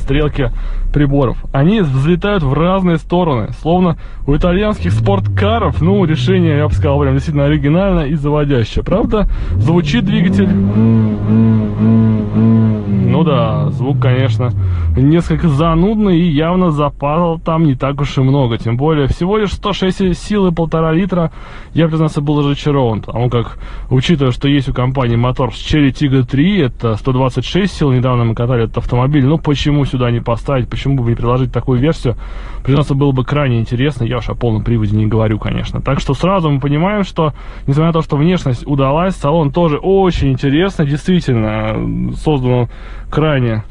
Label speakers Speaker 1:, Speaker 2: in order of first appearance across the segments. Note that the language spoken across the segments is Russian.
Speaker 1: стрелки приборов. Они взлетают в разные стороны, словно у итальянских спорткаров. Ну, решение, я бы сказал, прям действительно оригинальное и заводящее. Правда, звучит двигатель... Ну да, звук, конечно, несколько занудный, и явно запала там не так уж и много. Тем более, всего лишь 106 сил и 1,5 литра. Я, признаться, был разочарован, потому как, учитывая, что есть у компании мотор с Chery Tiggo 3, это 126 сил, недавно мы катали этот автомобиль, ну почему сюда не поставить, почему бы не приложить такую версию, признаться, было бы крайне интересно, я уж о полном приводе не говорю, конечно. Так что сразу мы понимаем, что, несмотря на то, что внешность удалась, салон тоже очень интересный, действительно, создан он крайне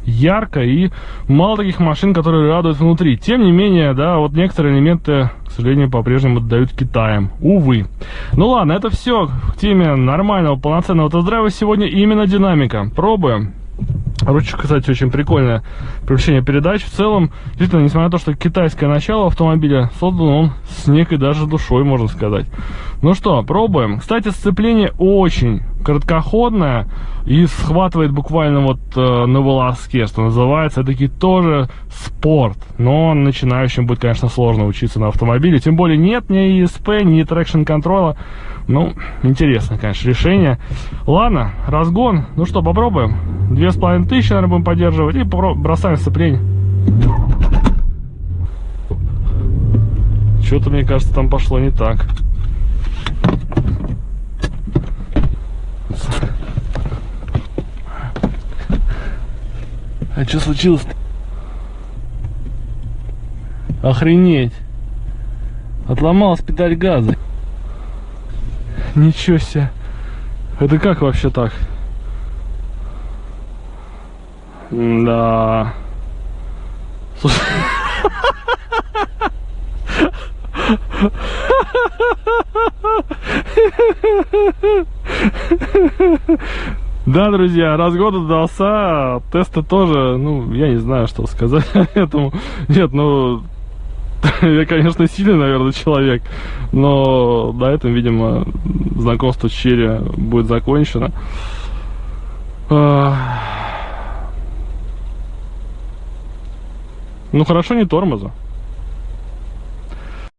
Speaker 1: ярко, и мало таких машин, которые радуют внутри. Тем не менее, да, вот некоторые элементы, к сожалению, по-прежнему отдают Китаем. Увы. Ну ладно, это все к теме нормального, полноценного тест-драйва. Сегодня именно динамика. Пробуем. Ручка, кстати, очень прикольное привлечение передач. В целом, действительно, несмотря на то, что китайское начало автомобиля, создан он с некой даже душой, можно сказать. Ну что, пробуем. Кстати, сцепление очень короткоходное и схватывает буквально вот на волоске, что называется. Это таки тоже спорт. Но начинающим будет, конечно, сложно учиться на автомобиле. Тем более нет ни ESP, ни трекшн контроля. Ну, интересно, конечно, решение. Ладно, разгон. Ну что, попробуем. 2500, наверное, будем поддерживать. И бросаем сцепление. Что-то, мне кажется, там пошло не так. А что случилось-то? Охренеть. Отломалась педаль газа. Ничего себе. Это как вообще так? Да. Слушай. Да, друзья, разгон удался, тесты тоже, ну, я не знаю, что сказать этому. Нет, ну, я, конечно, сильный, наверное, человек, но на этом, видимо, знакомство с Chery будет закончено. Ну, хорошо, не тормоза.